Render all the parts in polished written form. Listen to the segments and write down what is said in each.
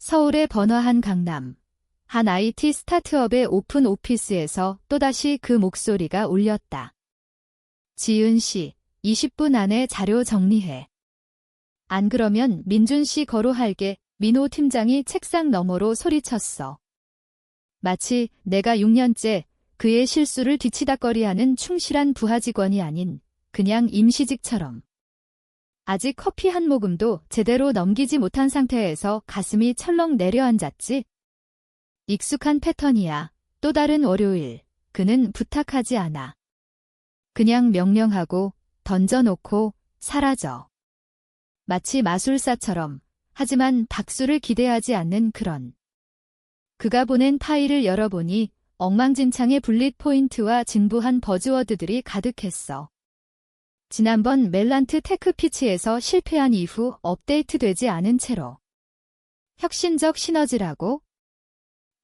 서울의 번화한 강남. 한 IT 스타트업의 오픈 오피스에서 또다시 그 목소리가 울렸다. 지은 씨, 20분 안에 자료 정리해. 안 그러면 민준 씨 거로할게. 민호 팀장이 책상 너머로 소리쳤어. 마치 내가 6년째 그의 실수를 뒤치다꺼리하는 충실한 부하 직원이 아닌 그냥 임시직처럼. 아직 커피 한 모금도 제대로 넘기지 못한 상태에서 가슴이 철렁 내려앉았지. 익숙한 패턴이야. 또 다른 월요일. 그는 부탁하지 않아. 그냥 명령하고 던져놓고 사라져. 마치 마술사처럼. 하지만 박수를 기대하지 않는 그런. 그가 보낸 파일을 열어보니 엉망진창의 분릿 포인트와 진부한 버즈워드들이 가득했어. 지난번 멜란트 테크 피치에서 실패한 이후 업데이트되지 않은 채로. 혁신적 시너지라고?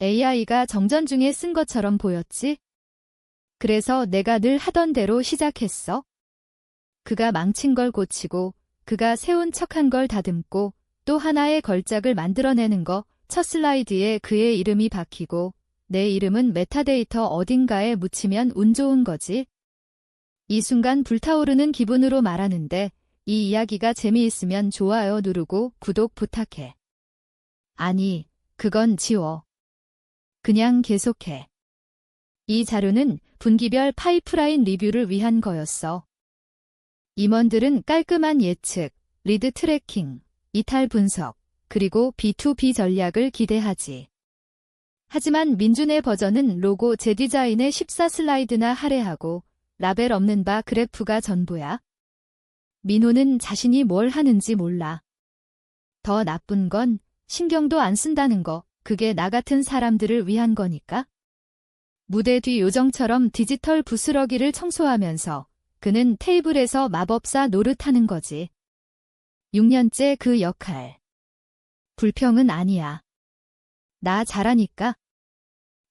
AI가 정전 중에 쓴 것처럼 보였지? 그래서 내가 늘 하던 대로 시작했어. 그가 망친 걸 고치고, 그가 세운 척한 걸 다듬고, 또 하나의 걸작을 만들어내는 거. 첫 슬라이드에 그의 이름이 박히고 내 이름은 메타데이터 어딘가에 묻히면 운 좋은 거지. 이 순간 불타오르는 기분으로 말하는데 이 이야기가 재미있으면 좋아요 누르고 구독 부탁해. 아니, 그건 지워. 그냥 계속해. 이 자료는 분기별 파이프라인 리뷰를 위한 거였어. 임원들은 깔끔한 예측, 리드 트래킹, 이탈 분석, 그리고 B2B 전략을 기대하지. 하지만 민준의 버전은 로고 재디자인에 14슬라이드나 할애하고 라벨 없는 바 그래프가 전부야. 민호는 자신이 뭘 하는지 몰라. 더 나쁜 건 신경도 안 쓴다는 거. 그게 나 같은 사람들을 위한 거니까. 무대 뒤 요정처럼 디지털 부스러기를 청소하면서 그는 테이블에서 마법사 노릇하는 거지. 6년째 그 역할. 불평은 아니야. 나 잘하니까.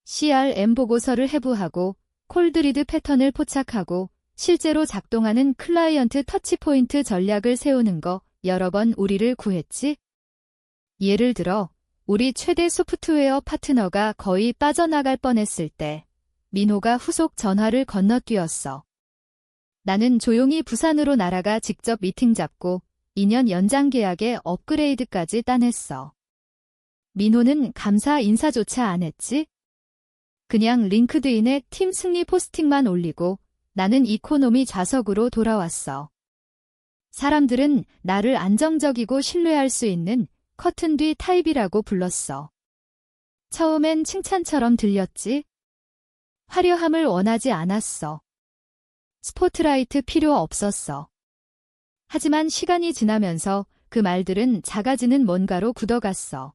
CRM 보고서를 해부하고 콜드리드 패턴을 포착하고 실제로 작동하는 클라이언트 터치포인트 전략을 세우는 거 여러 번 우리를 구했지. 예를 들어 우리 최대 소프트웨어 파트너가 거의 빠져나갈 뻔했을 때 민호가 후속 전화를 건너뛰었어. 나는 조용히 부산으로 날아가 직접 미팅 잡고 2년 연장 계약에 업그레이드까지 따냈어. 민호는 감사 인사조차 안 했지? 그냥 링크드인에 팀 승리 포스팅만 올리고 나는 이코노미 좌석으로 돌아왔어. 사람들은 나를 안정적이고 신뢰할 수 있는 커튼 뒤 타입이라고 불렀어. 처음엔 칭찬처럼 들렸지? 화려함을 원하지 않았어. 스포트라이트 필요 없었어. 하지만 시간이 지나면서 그 말들은 작아지는 뭔가로 굳어갔어.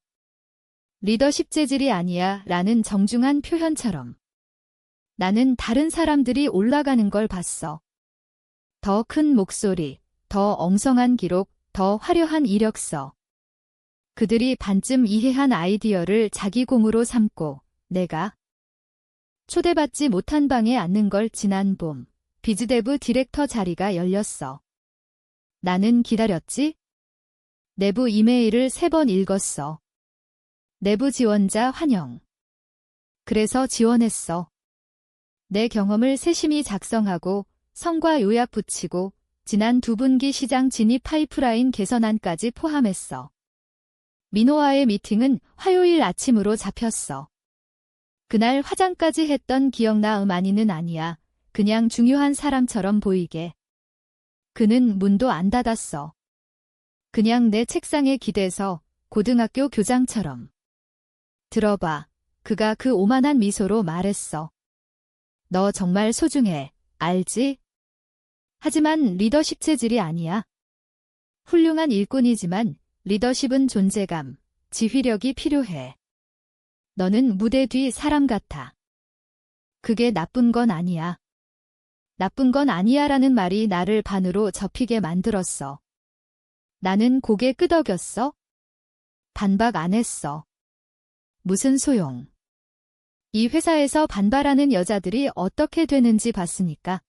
리더십 재질이 아니야 라는 정중한 표현처럼. 나는 다른 사람들이 올라가는 걸 봤어. 더 큰 목소리, 더 엉성한 기록, 더 화려한 이력서. 그들이 반쯤 이해한 아이디어를 자기 공으로 삼고 내가 초대받지 못한 방에 앉는 걸 지난 봄 비즈데브 디렉터 자리가 열렸어. 나는 기다렸지? 내부 이메일을 3번 읽었어. 내부 지원자 환영. 그래서 지원했어. 내 경험을 세심히 작성하고 성과 요약 붙이고 지난 2분기 시장 진입 파이프라인 개선안까지 포함했어. 민호와의 미팅은 화요일 아침으로 잡혔어. 그날 화장까지 했던 기억나 아니는 아니야. 그냥 중요한 사람처럼 보이게. 그는 문도 안 닫았어. 그냥 내 책상에 기대서 고등학교 교장처럼. 들어봐. 그가 그 오만한 미소로 말했어. 너 정말 소중해. 알지? 하지만 리더십 체질이 아니야. 훌륭한 일꾼이지만 리더십은 존재감, 지휘력이 필요해. 너는 무대 뒤 사람 같아. 그게 나쁜 건 아니야. 나쁜 건 아니야라는 말이 나를 반으로 접히게 만들었어. 나는 고개 끄덕였어. 반박 안 했어. 무슨 소용. 이 회사에서 반발하는 여자들이 어떻게 되는지 봤으니까.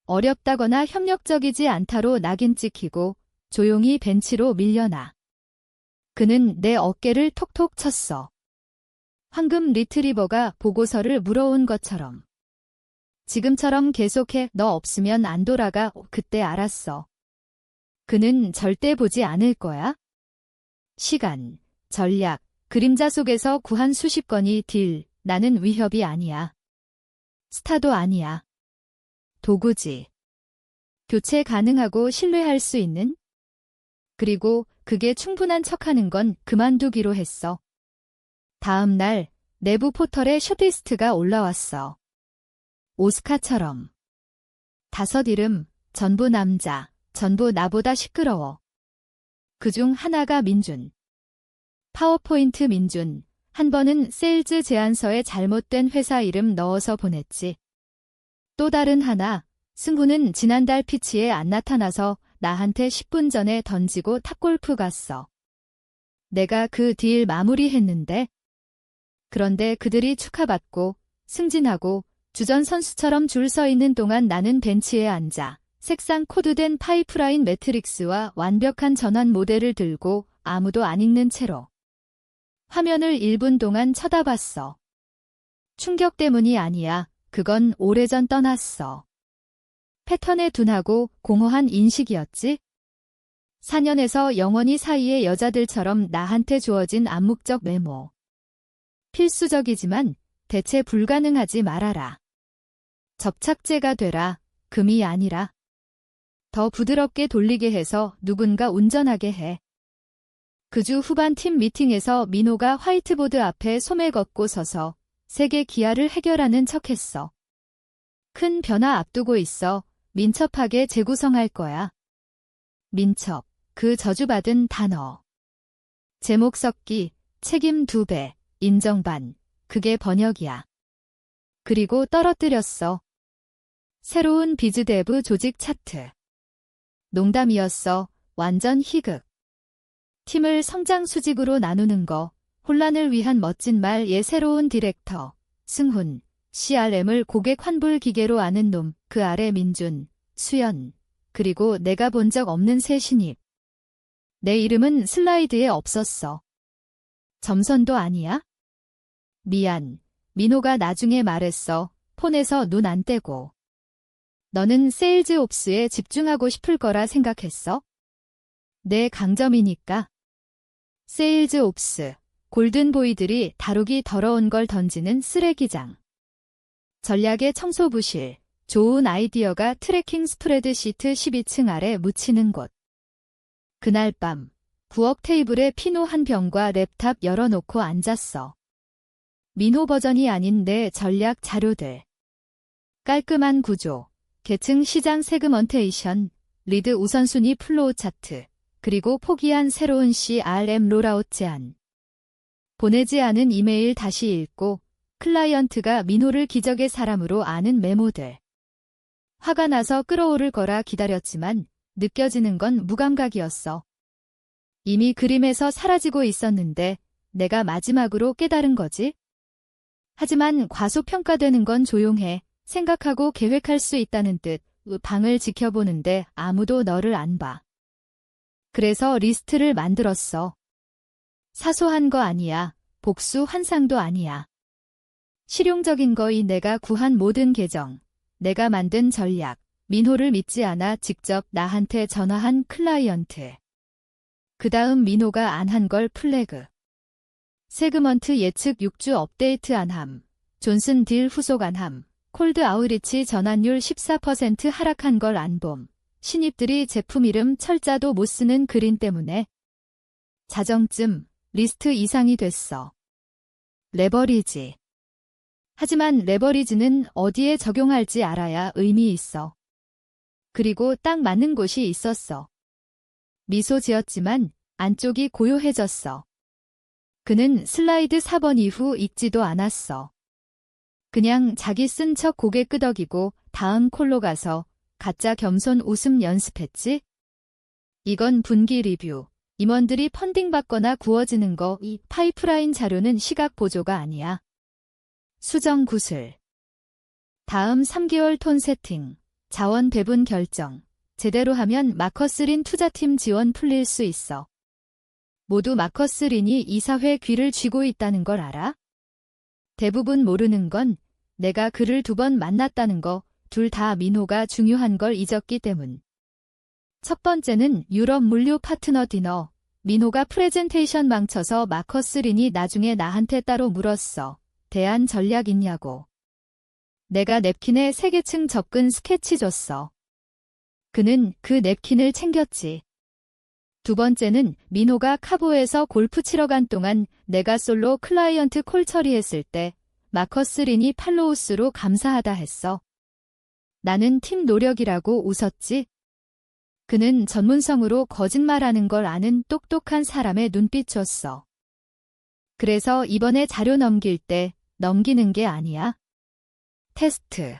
어렵다거나 협력적이지 않다로 낙인 찍히고 조용히 벤치로 밀려나. 그는 내 어깨를 톡톡 쳤어. 황금 리트리버가 보고서를 물어온 것처럼. 지금처럼 계속해. 너 없으면 안 돌아가. 그때 알았어. 그는 절대 보지 않을 거야. 시간, 전략, 그림자 속에서 구한 수십 건이 딜. 나는 위협이 아니야. 스타도 아니야. 도구지. 교체 가능하고 신뢰할 수 있는? 그리고 그게 충분한 척하는 건 그만두기로 했어. 다음 날 내부 포털에 숏리스트가 올라왔어. 오스카처럼. 5 이름, 전부 남자, 전부 나보다 시끄러워. 그중 하나가 민준. 파워포인트 민준. 한 번은 세일즈 제안서에 잘못된 회사 이름 넣어서 보냈지. 또 다른 하나, 승구는 지난달 피치에 안 나타나서 나한테 10분 전에 던지고 탑골프 갔어. 내가 그 딜 마무리했는데. 그런데 그들이 축하받고 승진하고 주전 선수처럼 줄 서 있는 동안 나는 벤치에 앉아 색상 코드된 파이프라인 매트릭스와 완벽한 전환 모델을 들고 아무도 안 읽는 채로 화면을 1분 동안 쳐다봤어. 충격 때문이 아니야. 그건 오래전 떠났어. 패턴에 둔하고 공허한 인식이었지? 4년에서 영원히 사이의 여자들처럼 나한테 주어진 암묵적 메모. 필수적이지만 대체 불가능하지 말아라. 접착제가 되라. 금이 아니라. 더 부드럽게 돌리게 해서 누군가 운전하게 해. 그 주 후반 팀 미팅에서 민호가 화이트보드 앞에 소매 걷고 서서 세계 기아를 해결하는 척했어. 큰 변화 앞두고 있어. 민첩하게 재구성할 거야. 민첩, 그 저주받은 단어. 제목 섞기, 책임 2배, 인정 반, 그게 번역이야. 그리고 떨어뜨렸어. 새로운 비즈데브 조직 차트. 농담이었어. 완전 희극. 팀을 성장 수직으로 나누는 거, 혼란을 위한 멋진 말의 새로운 디렉터, 승훈, CRM을 고객 환불 기계로 아는 놈, 그 아래 민준, 수연, 그리고 내가 본 적 없는 새 신입. 내 이름은 슬라이드에 없었어. 점선도 아니야? 미안. 민호가 나중에 말했어. 폰에서 눈 안 떼고. 너는 세일즈 옵스에 집중하고 싶을 거라 생각했어? 내 강점이니까. 세일즈 옵스, 골든보이들이 다루기 더러운 걸 던지는 쓰레기장. 전략의 청소부실, 좋은 아이디어가 트래킹 스프레드시트 12층 아래 묻히는 곳. 그날 밤, 부엌 테이블에 피노 한 병과 랩탑 열어놓고 앉았어. 민호 버전이 아닌 내 전략 자료들. 깔끔한 구조, 계층 시장 세그먼테이션, 리드 우선순위 플로우 차트, 그리고 포기한 새로운 CRM 롤아웃 제안. 보내지 않은 이메일 다시 읽고 클라이언트가 민호를 기적의 사람으로 아는 메모들. 화가 나서 끓어오를 거라 기다렸지만 느껴지는 건 무감각이었어. 이미 그림에서 사라지고 있었는데 내가 마지막으로 깨달은 거지. 하지만 과소평가되는 건 조용해. 생각하고 계획할 수 있다는 뜻. 방을 지켜보는데 아무도 너를 안 봐. 그래서 리스트를 만들었어. 사소한 거 아니야. 복수 환상도 아니야. 실용적인 거이 내가 구한 모든 계정, 내가 만든 전략, 민호를 믿지 않아 직접 나한테 전화한 클라이언트. 그 다음 민호가 안 한 걸 플래그. 세그먼트 예측 6주 업데이트 안함, 존슨 딜 후속 안함, 콜드 아우리치 전환율 14% 하락한 걸 안봄. 신입들이 제품 이름 철자도 못 쓰는 그린 때문에. 자정쯤 리스트 이상이 됐어. 레버리지. 하지만 레버리지는 어디에 적용할지 알아야 의미 있어. 그리고 딱 맞는 곳이 있었어. 미소 지었지만 안쪽이 고요해졌어. 그는 슬라이드 4번 이후 읽지도 않았어. 그냥 자기 쓴 척 고개 끄덕이고 다음 콜로 가서 가짜 겸손 웃음 연습했지? 이건 분기 리뷰. 임원들이 펀딩 받거나 구워지는 거, 이 파이프라인 자료는 시각 보조가 아니야. 수정 구슬. 다음 3개월 톤 세팅. 자원 배분 결정. 제대로 하면 마커스린 투자팀 지원 풀릴 수 있어. 모두 마커스 린이 이사회 귀를 쥐고 있다는 걸 알아? 대부분 모르는 건 내가 그를 2번 만났다는 거, 둘 다 민호가 중요한 걸 잊었기 때문. 첫 번째는 유럽 물류 파트너 디너. 민호가 프레젠테이션 망쳐서 마커스 린이 나중에 나한테 따로 물었어. 대안 전략 있냐고. 내가 냅킨에 3개층 접근 스케치 줬어. 그는 그 냅킨을 챙겼지. 두 번째는 민호가 카보에서 골프 치러 간 동안 내가 솔로 클라이언트 콜 처리했을 때 마커스 린이 팔로우스로 감사하다 했어. 나는 팀 노력이라고 웃었지. 그는 전문성으로 거짓말하는 걸 아는 똑똑한 사람의 눈빛 줬어. 그래서 이번에 자료 넘길 때 넘기는 게 아니야. 테스트.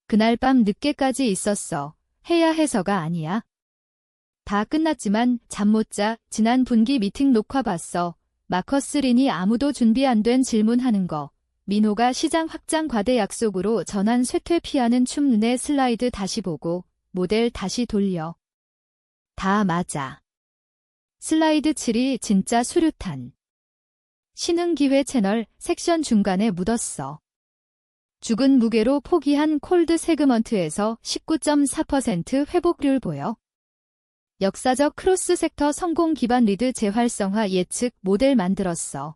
그날 밤 늦게까지 있었어. 해야 해서가 아니야. 다 끝났지만 잠 못 자. 지난 분기 미팅 녹화 봤어. 마커스 린이 아무도 준비 안 된 질문하는 거. 민호가 시장 확장 과대 약속으로 전환 쇠퇴 피하는 춤. 내 슬라이드 다시 보고 모델 다시 돌려. 다 맞아. 슬라이드 7이 진짜 수류탄. 신흥기회 채널 섹션 중간에 묻었어. 죽은 무게로 포기한 콜드 세그먼트에서 19.4% 회복률 보여. 역사적 크로스 섹터 성공 기반 리드 재활성화 예측 모델 만들었어.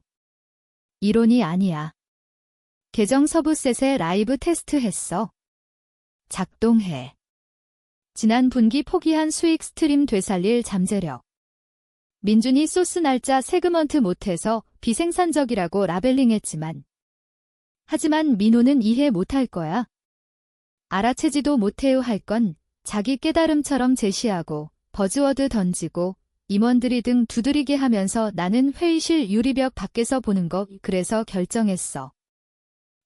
이론이 아니야. 계정 서브셋에 라이브 테스트했어. 작동해. 지난 분기 포기한 수익 스트림 되살릴 잠재력. 민준이 소스 날짜 세그먼트 못해서 비생산적이라고 라벨링했지만 하지만 민호는 이해 못할 거야. 알아채지도 못해요 할 건 자기 깨달음처럼 제시하고 버즈워드 던지고 임원들이 등 두드리게 하면서 나는 회의실 유리벽 밖에서 보는 거 그래서 결정했어.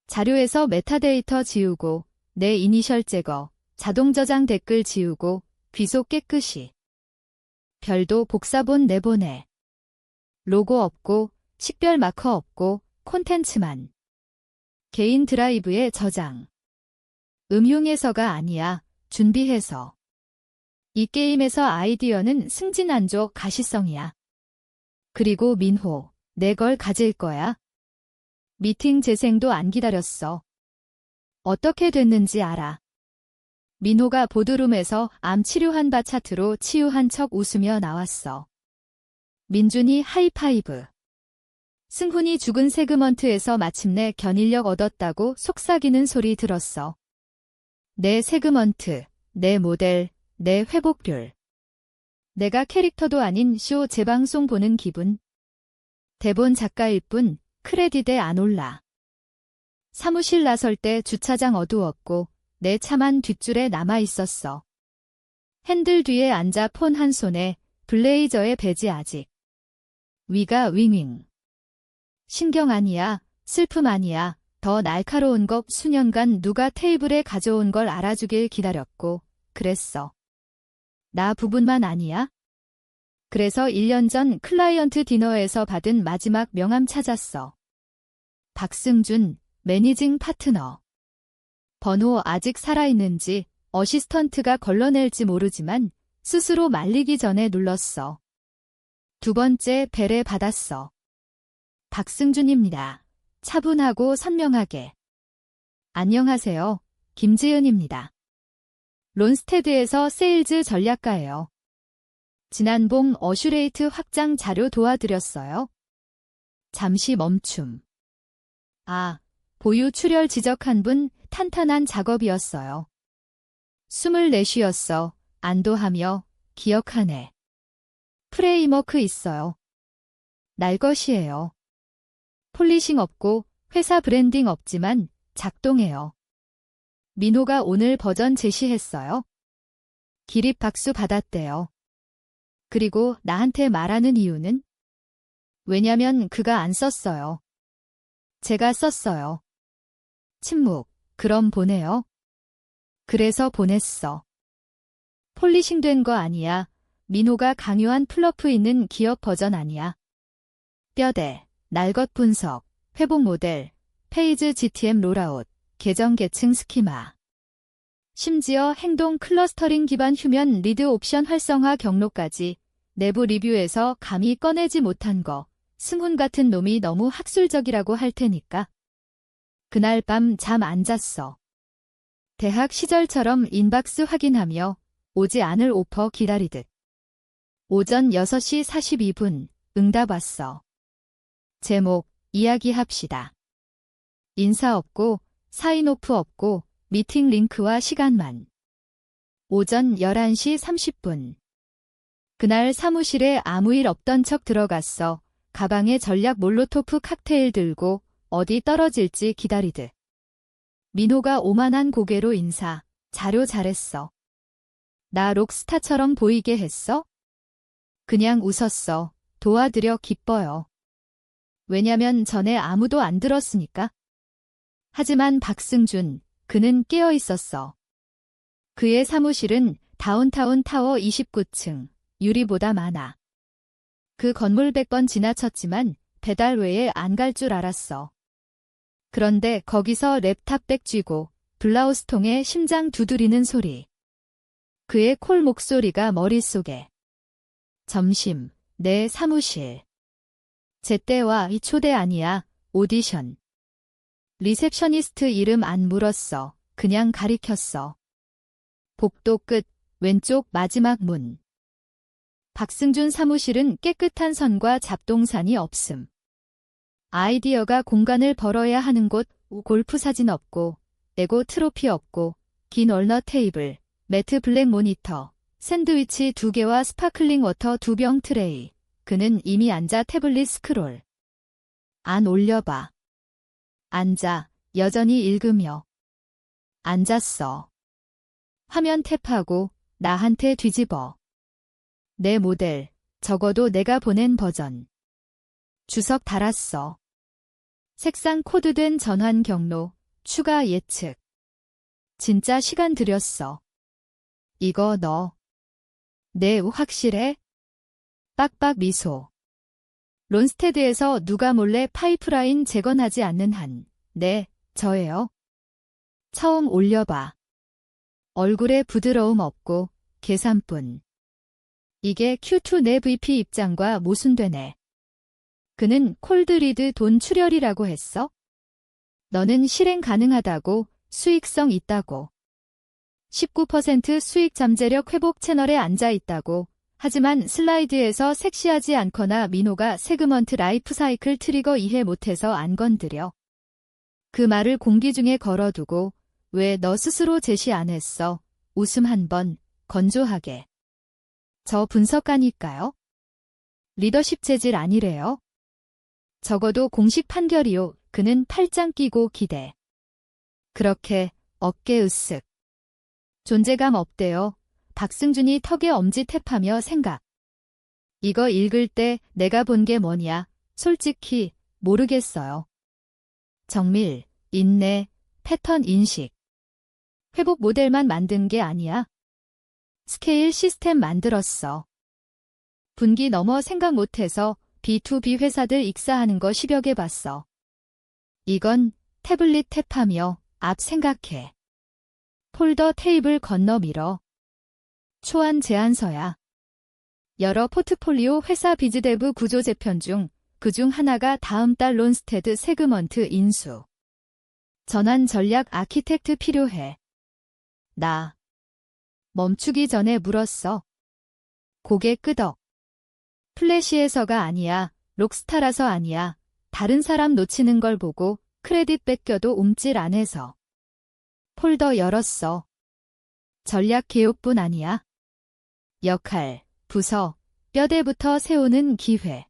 자료에서 메타데이터 지우고 내 이니셜 제거, 자동 저장 댓글 지우고 귀속 깨끗이. 별도 복사본 내보내. 로고 없고 식별 마커 없고 콘텐츠만. 개인 드라이브에 저장. 음흉해서가 아니야. 준비해서. 이 게임에서 아이디어는 승진안조 가시성이야. 그리고 민호, 내 걸 가질 거야. 미팅 재생도 안 기다렸어. 어떻게 됐는지 알아. 민호가 보드룸에서 암 치료한 바 차트로 치유한 척 웃으며 나왔어. 민준이 하이파이브. 승훈이 죽은 세그먼트에서 마침내 견인력 얻었다고 속삭이는 소리 들었어. 내 세그먼트, 내 모델, 내 회복률. 내가 캐릭터도 아닌 쇼 재방송 보는 기분. 대본 작가일 뿐 크레딧에 안 올라. 사무실 나설 때 주차장 어두웠고 내 차만 뒷줄에 남아 있었어. 핸들 뒤에 앉아 폰 한 손에 블레이저의 배지 아직. 위가 윙윙. 신경 아니야, 슬픔 아니야, 더 날카로운 것 수년간 누가 테이블에 가져온 걸 알아주길 기다렸고, 그랬어. 나 부분만 아니야? 그래서 1년 전 클라이언트 디너에서 받은 마지막 명함 찾았어. 박승준, 매니징 파트너. 번호 아직 살아있는지 어시스턴트가 걸러낼지 모르지만 스스로 말리기 전에 눌렀어. 2번째 벨에 받았어. 박승준입니다. 차분하고 선명하게. 안녕하세요. 김지은입니다. 론스테드에서 세일즈 전략가예요. 지난 봄 어슈레이트 확장 자료 도와드렸어요. 잠시 멈춤. 아, 보유 출혈 지적한 분 탄탄한 작업이었어요. 숨을 내쉬었어. 안도하며 기억하네. 프레임워크 있어요. 날 것이에요. 폴리싱 없고 회사 브랜딩 없지만 작동해요. 민호가 오늘 버전 제시했어요. 기립 박수 받았대요. 그리고 나한테 말하는 이유는? 왜냐면 그가 안 썼어요. 제가 썼어요. 침묵. 그럼 보내요. 그래서 보냈어. 폴리싱 된 거 아니야. 민호가 강요한 플러프 있는 기업 버전 아니야. 뼈대, 날것 분석, 회복 모델, 페이즈 GTM 롤아웃, 계정 계층 스키마. 심지어 행동 클러스터링 기반 휴면 리드 옵션 활성화 경로까지 내부 리뷰에서 감히 꺼내지 못한 거, 승훈 같은 놈이 너무 학술적이라고 할 테니까. 그날 밤 잠 안 잤어. 대학 시절처럼 인박스 확인하며 오지 않을 오퍼 기다리듯. 오전 6시 42분 응답 왔어. 제목, 이야기합시다. 인사 없고, 사인오프 없고, 미팅 링크와 시간만. 오전 11시 30분. 그날 사무실에 아무 일 없던 척 들어갔어. 가방에 전략 몰로토프 칵테일 들고 어디 떨어질지 기다리듯. 민호가 오만한 고개로 인사. 자료 잘했어. 나 록스타처럼 보이게 했어? 그냥 웃었어. 도와드려 기뻐요. 왜냐면 전에 아무도 안 들었으니까. 하지만 박승준, 그는 깨어 있었어. 그의 사무실은 다운타운 타워 29층, 유리보다 많아. 그 건물 100번 지나쳤지만 배달 외에 안 갈 줄 알았어. 그런데 거기서 랩탑백 쥐고 블라우스통에 심장 두드리는 소리. 그의 콜 목소리가 머릿속에. 점심, 내 사무실. 제때와 이 초대 아니야, 오디션. 리셉셔니스트 이름 안 물었어. 그냥 가리켰어. 복도 끝, 왼쪽 마지막 문. 박승준 사무실은 깨끗한 선과 잡동사니 없음. 아이디어가 공간을 벌어야 하는 곳, 골프 사진 없고, 레고 트로피 없고, 긴 얼너 테이블, 매트 블랙 모니터, 샌드위치 2개와 스파클링 워터 2병 트레이. 그는 이미 앉아 태블릿 스크롤. 안 올려봐. 앉아, 여전히 읽으며. 앉았어. 화면 탭하고 나한테 뒤집어. 내 모델, 적어도 내가 보낸 버전. 주석 달았어. 색상 코드된 전환 경로, 추가 예측. 진짜 시간 들였어. 이거 너. 네, 확실해? 빡빡 미소. 론스테드에서 누가 몰래 파이프라인 재건하지 않는 한. 네, 저예요. 처음 올려봐. 얼굴에 부드러움 없고 계산뿐. 이게 Q2 내 VP 입장과 모순되네. 그는 콜드리드 돈 출혈이라고 했어? 너는 실행 가능하다고, 수익성 있다고. 19% 수익 잠재력 회복 채널에 앉아 있다고. 하지만 슬라이드에서 섹시하지 않거나 민호가 세그먼트 라이프 사이클 트리거 이해 못해서 안 건드려. 그 말을 공기 중에 걸어두고 왜 너 스스로 제시 안 했어? 웃음 한 번, 건조하게. 저 분석가니까요. 리더십 재질 아니래요. 적어도 공식 판결이요. 그는 팔짱 끼고 기대. 그렇게 어깨 으쓱. 존재감 없대요. 박승준이 턱에 엄지 탭하며 생각. 이거 읽을 때 내가 본 게 뭐냐? 솔직히 모르겠어요. 정밀, 인내, 패턴 인식. 회복 모델만 만든 게 아니야. 스케일 시스템 만들었어. 분기 넘어 생각 못해서 B2B 회사들 익사하는 거 10여 개 봤어. 이건 태블릿 탭하며 앞 생각해. 폴더 테이블 건너 밀어. 초안 제안서야. 여러 포트폴리오 회사 비즈데브 구조 재편 중 그중 하나가 다음 달 론스테드 세그먼트 인수. 전환 전략 아키텍트 필요해. 나. 멈추기 전에 물었어. 고개 끄덕. 플래시에서가 아니야. 록스타라서 아니야. 다른 사람 놓치는 걸 보고 크레딧 뺏겨도 움찔 안 해서. 폴더 열었어. 전략 개요뿐 아니야. 역할, 부서, 뼈대부터 세우는 기회.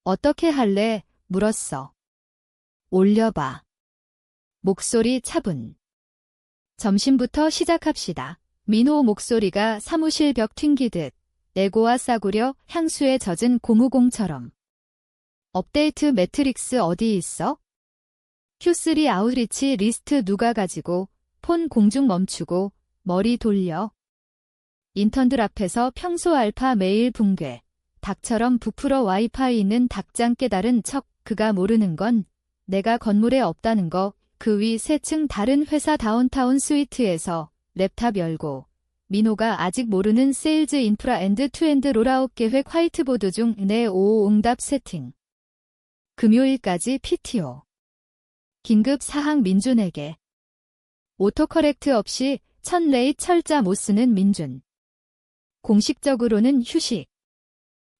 어떻게 할래? 물었어. 올려봐. 목소리 차분. 점심부터 시작합시다. 민호 목소리가 사무실 벽 튕기듯 레고와 싸구려 향수에 젖은 고무공처럼. 업데이트 매트릭스 어디 있어? Q3 아웃리치 리스트 누가 가지고 폰 공중 멈추고 머리 돌려. 인턴들 앞에서 평소 알파 메일 붕괴. 닭처럼 부풀어 와이파이 있는 닭장 깨달은 척. 그가 모르는 건 내가 건물에 없다는 거. 그 위 3층 다른 회사 다운타운 스위트에서 랩탑 열고 민호가 아직 모르는 세일즈 인프라 엔드 투엔드 롤아웃 계획 화이트보드 중 내 5 응답 세팅. 금요일까지 PTO. 긴급 사항 민준에게. 오토커렉트 없이 첫 레잇 철자 못 쓰는 민준. 공식적으로는 휴식.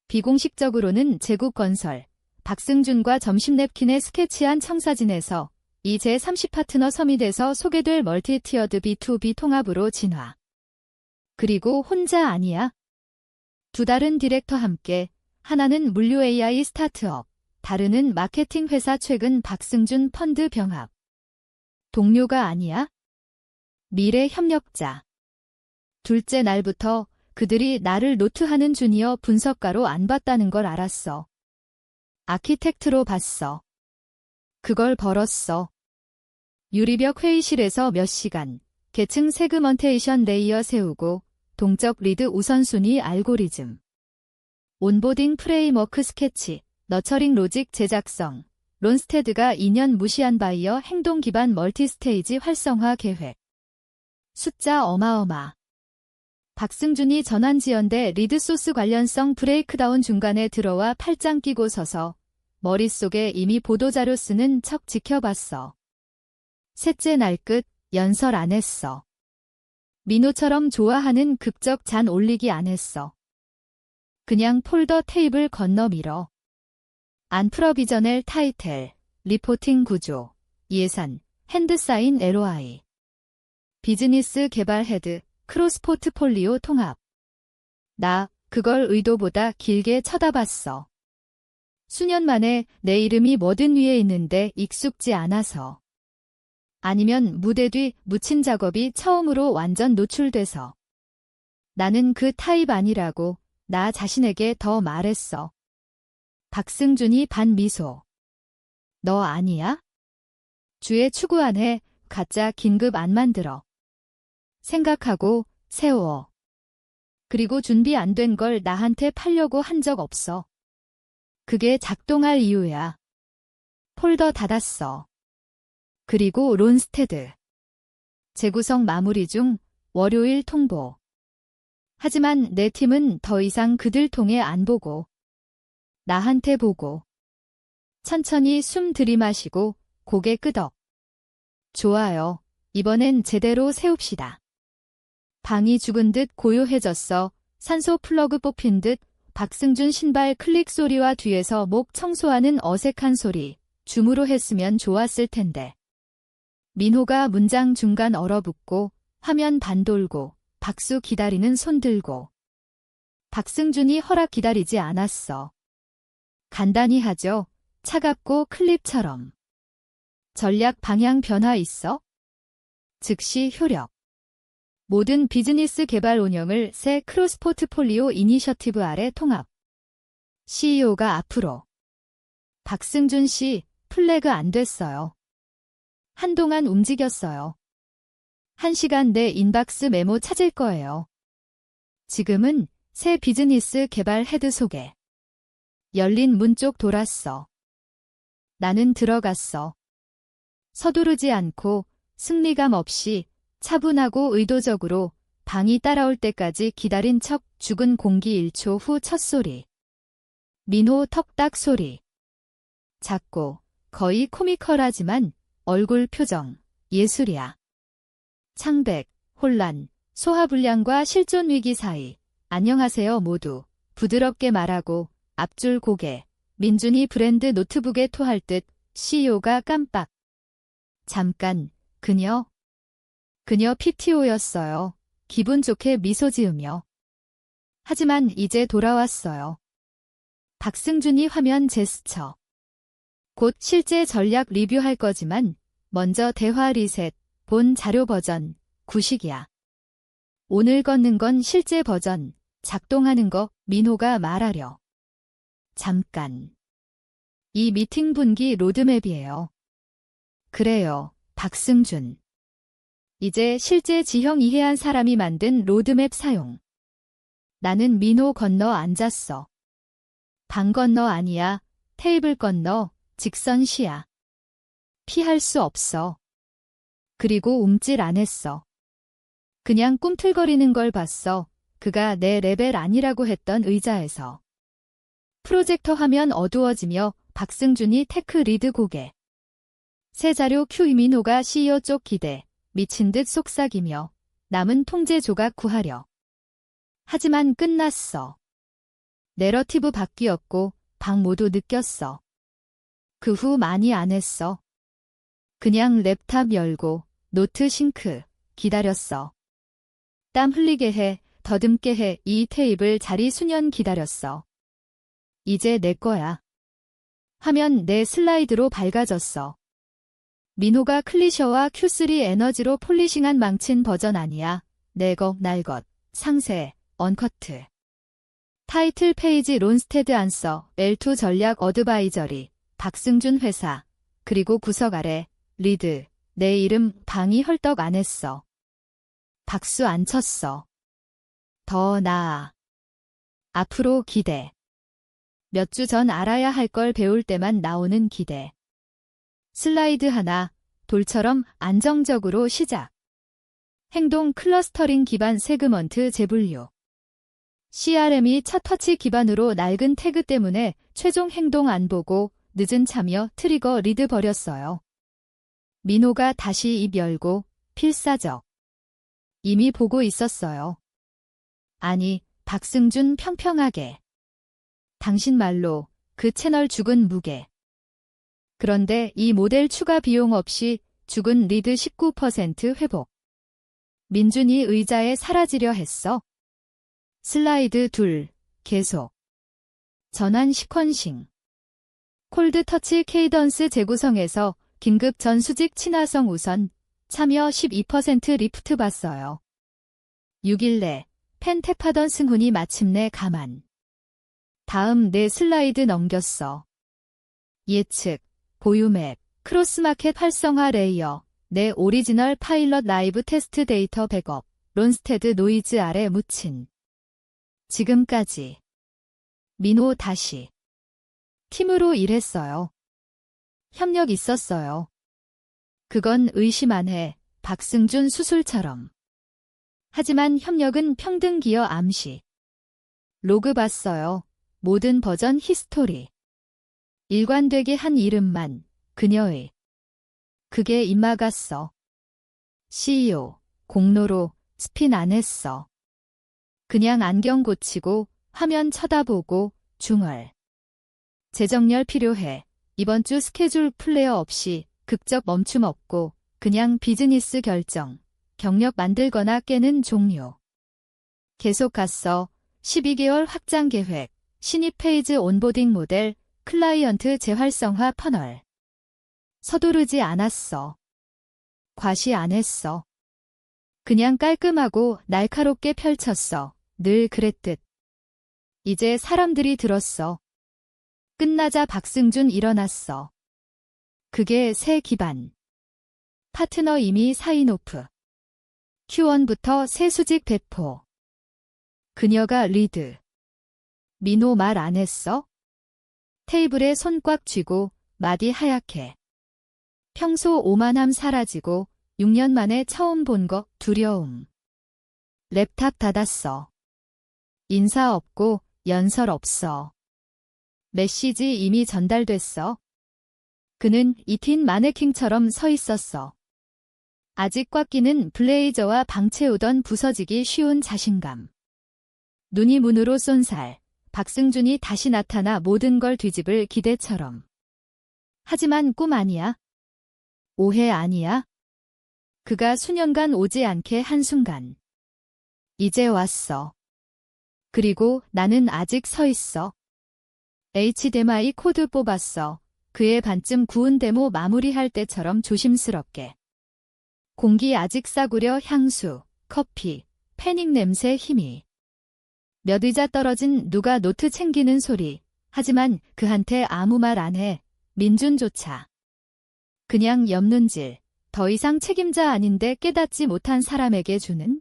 비공식적으로는 제국건설. 박승준과 점심 냅킨에 스케치한 청사진에서 이 제30 파트너 서밋에서 소개될 멀티티어드 B2B 통합으로 진화. 그리고 혼자 아니야. 두 다른 디렉터 함께, 하나는 물류 AI 스타트업, 다르는 마케팅 회사 최근 박승준 펀드 병합. 동료가 아니야? 미래 협력자. 둘째 날부터 그들이 나를 노트하는 주니어 분석가로 안 봤다는 걸 알았어. 아키텍트로 봤어. 그걸 벌었어. 유리벽 회의실에서 몇 시간, 계층 세그먼테이션 레이어 세우고, 동적 리드 우선순위 알고리즘. 온보딩 프레임워크 스케치, 너처링 로직 제작성, 론스테드가 2년 무시한 바이어 행동 기반 멀티스테이지 활성화 계획. 숫자 어마어마. 박승준이 전환지연대 리드소스 관련성 브레이크다운 중간에 들어와 팔짱 끼고 서서 머릿속에 이미 보도자료 쓰는 척 지켜봤어. 셋째 날 끝, 연설 안 했어. 민호처럼 좋아하는 극적 잔 올리기 안 했어. 그냥 폴더 테이블 건너 밀어. 안프로비저넬 타이틀, 리포팅 구조, 예산, 핸드사인 ROI. 비즈니스 개발 헤드, 크로스 포트폴리오 통합. 나 그걸 의도보다 길게 쳐다봤어. 수년 만에 내 이름이 뭐든 위에 있는데 익숙지 않아서. 아니면 무대 뒤 묻힌 작업이 처음으로 완전 노출돼서. 나는 그 타입 아니라고 나 자신에게 더 말했어. 박승준이 반미소. 너 아니야? 주에 추구 안 해. 가짜 긴급 안 만들어. 생각하고 세워. 그리고 준비 안 된 걸 나한테 팔려고 한 적 없어. 그게 작동할 이유야. 폴더 닫았어. 그리고 론스테드. 재구성 마무리 중 월요일 통보. 하지만 내 팀은 더 이상 그들 통해 안 보고. 나한테 보고. 천천히 숨 들이마시고 고개 끄덕. 좋아요. 이번엔 제대로 세웁시다. 방이 죽은 듯 고요해졌어. 산소 플러그 뽑힌 듯 박승준 신발 클릭 소리와 뒤에서 목 청소하는 어색한 소리. 줌으로 했으면 좋았을 텐데. 민호가 문장 중간 얼어붙고 화면 반 돌고 박수 기다리는 손 들고. 박승준이 허락 기다리지 않았어. 간단히 하죠. 차갑고 클립처럼. 전략 방향 변화 있어? 즉시 효력. 모든 비즈니스 개발 운영을 새 크로스 포트폴리오 이니셔티브 아래 통합. CEO가 앞으로. 박승준 씨, 플래그 안 됐어요. 한동안 움직였어요. 1시간 내 인박스 메모 찾을 거예요. 지금은 새 비즈니스 개발 헤드 소개. 열린 문 쪽 돌았어. 나는 들어갔어. 서두르지 않고 승리감 없이 차분하고 의도적으로 방이 따라올 때까지 기다린 척 죽은 공기 1초 후 첫 소리. 민호 턱딱 소리. 작고 거의 코미컬하지만 얼굴 표정 예술이야. 창백, 혼란, 소화불량과 실존 위기 사이. 안녕하세요 모두. 부드럽게 말하고 앞줄 고개. 민준이 브랜드 노트북에 토할 듯 CEO가 깜빡. 잠깐, 그녀 PTO였어요. 기분 좋게 미소 지으며. 하지만 이제 돌아왔어요. 박승준이 화면 제스처. 곧 실제 전략 리뷰할 거지만 먼저 대화 리셋, 본 자료 버전, 구식이야. 오늘 걷는 건 실제 버전, 작동하는 거 민호가 말하려. 잠깐. 이 미팅 분기 로드맵이에요. 그래요, 박승준. 이제 실제 지형 이해한 사람이 만든 로드맵 사용. 나는 민호 건너 앉았어. 방 건너 아니야, 테이블 건너, 직선 시야. 피할 수 없어. 그리고 움찔 안 했어. 그냥 꿈틀거리는 걸 봤어. 그가 내 레벨 아니라고 했던 의자에서. 프로젝터 화면 어두워지며 박승준이 테크 리드 고개. 새 자료 큐 민호가 CEO 쪽 기대. 미친 듯 속삭이며 남은 통제 조각 구하려. 하지만 끝났어. 내러티브 바뀌었고 방 모두 느꼈어. 그 후 많이 안 했어. 그냥 랩탑 열고 노트 싱크 기다렸어. 땀 흘리게 해, 더듬게 해. 이 테이블 자리 수년 기다렸어. 이제 내 거야. 화면 내 슬라이드로 밝아졌어. 민호가 클리셔와 Q3 에너지로 폴리싱한 망친 버전 아니야. 내 것, 날 것, 상세, 언커트. 타이틀 페이지 론스테드 안서, L2 전략 어드바이저리, 박승준 회사, 그리고 구석 아래, 리드, 내 이름 방이 헐떡 안 했어. 박수 안 쳤어. 더 나아. 앞으로 기대. 몇 주 전 알아야 할 걸 배울 때만 나오는 기대. 슬라이드 하나, 돌처럼 안정적으로 시작. 행동 클러스터링 기반 세그먼트 재분류. CRM이 첫 터치 기반으로 낡은 태그 때문에 최종 행동 안 보고 늦은 참여 트리거 리드 버렸어요. 민호가 다시 입 열고 필사적. 이미 보고 있었어요. 아니, 박승준 평평하게. 당신 말로 그 채널 죽은 무게. 그런데 이 모델 추가 비용 없이 죽은 리드 19% 회복. 민준이 의자에 사라지려 했어. 슬라이드 2, 계속. 전환 시퀀싱. 콜드 터치 케이던스 재구성에서 긴급 전수직 친화성 우선, 참여 12% 리프트 봤어요. 6일 내 펜 탭하던 승훈이 마침내 가만. 다음 내 슬라이드 넘겼어. 예측, 보유맵, 크로스마켓 활성화 레이어, 내 오리지널 파일럿 라이브 테스트 데이터 백업, 론스테드 노이즈 아래 묻힌. 지금까지. 민호 다시. 팀으로 일했어요. 협력 있었어요. 그건 의심 안 해, 박승준 수술처럼. 하지만 협력은 평등 기여 암시. 로그 봤어요. 모든 버전 히스토리. 일관되게 한 이름만, 그녀의. 그게 입막았어. CEO, 공로로 스핀 안 했어. 그냥 안경 고치고 화면 쳐다보고 중얼. 재정렬 필요해. 이번 주 스케줄 플레이어 없이 극적 멈춤 없고 그냥 비즈니스 결정. 경력 만들거나 깨는 종료. 계속 갔어. 12개월 확장 계획. 신입 페이지 온보딩 모델. 클라이언트 재활성화 퍼널. 서두르지 않았어. 과시 안 했어. 그냥 깔끔하고 날카롭게 펼쳤어. 늘 그랬듯. 이제 사람들이 들었어. 끝나자 박승준 일어났어. 그게 새 기반. 파트너 이미 사인오프. Q1부터 새 수직 배포. 그녀가 리드. 민호 말 안 했어? 테이블에 손 꽉 쥐고 마디 하얗게. 평소 오만함 사라지고 6년 만에 처음 본 거 두려움. 랩탑 닫았어. 인사 없고 연설 없어. 메시지 이미 전달됐어. 그는 이틴 마네킹처럼 서 있었어. 아직 꽉 끼는 블레이저와 방채우던 부서지기 쉬운 자신감. 눈이 문으로 쏜살. 박승준이 다시 나타나 모든 걸 뒤집을 기대처럼. 하지만 꿈 아니야. 오해 아니야. 그가 수년간 오지 않게 한순간. 이제 왔어. 그리고 나는 아직 서 있어. HDMI 코드 뽑았어. 그의 반쯤 구운 데모 마무리할 때처럼 조심스럽게. 공기 아직 싸구려 향수, 커피, 패닉 냄새 힘이. 몇 의자 떨어진 누가 노트 챙기는 소리. 하지만 그한테 아무 말 안 해. 민준조차. 그냥 옆눈질. 더 이상 책임자 아닌데 깨닫지 못한 사람에게 주는?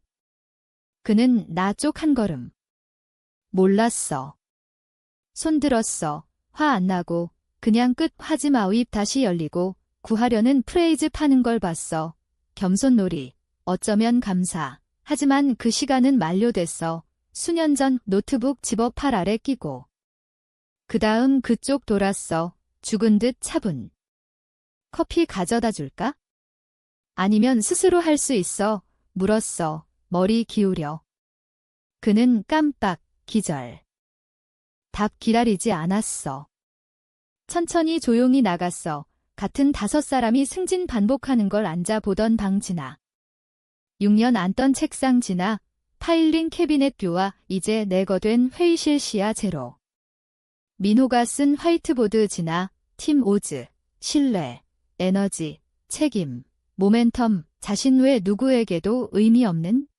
그는 나 쪽 한 걸음. 몰랐어. 손 들었어. 화 안 나고. 그냥 끝 하지 마. 입 다시 열리고 구하려는 프레이즈 파는 걸 봤어. 겸손놀이. 어쩌면 감사. 하지만 그 시간은 만료됐어. 수년 전 노트북 집어 팔 아래 끼고. 그 다음 그쪽 돌았어. 죽은 듯 차분. 커피 가져다 줄까? 아니면 스스로 할 수 있어. 물었어. 머리 기울여. 그는 깜빡, 기절. 답 기다리지 않았어. 천천히 조용히 나갔어. 같은 5사람이 승진 반복하는 걸 앉아보던 방 지나. 6년 앉던 책상 지나. 타일링 캐비넷 뷰와 이제 내거된 회의실 시야 제로. 민호가 쓴 화이트보드 지나. 팀 오즈, 신뢰, 에너지, 책임, 모멘텀, 자신 외 누구에게도 의미 없는?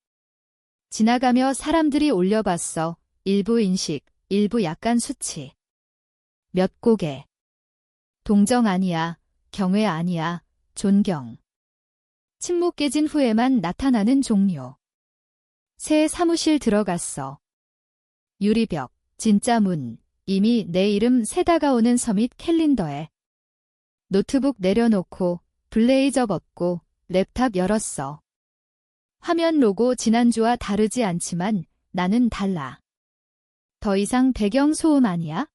지나가며 사람들이 올려봤어. 일부 인식, 일부 약간 수치. 몇 고개. 동정 아니야, 경외 아니야, 존경. 침묵 깨진 후에만 나타나는 종료. 새 사무실 들어갔어. 유리벽, 진짜 문, 이미 내 이름 새 다가오는 서밋 캘린더에. 노트북 내려놓고 블레이저 벗고 랩탑 열었어. 화면 로고 지난주와 다르지 않지만 나는 달라. 더 이상 배경 소음 아니야?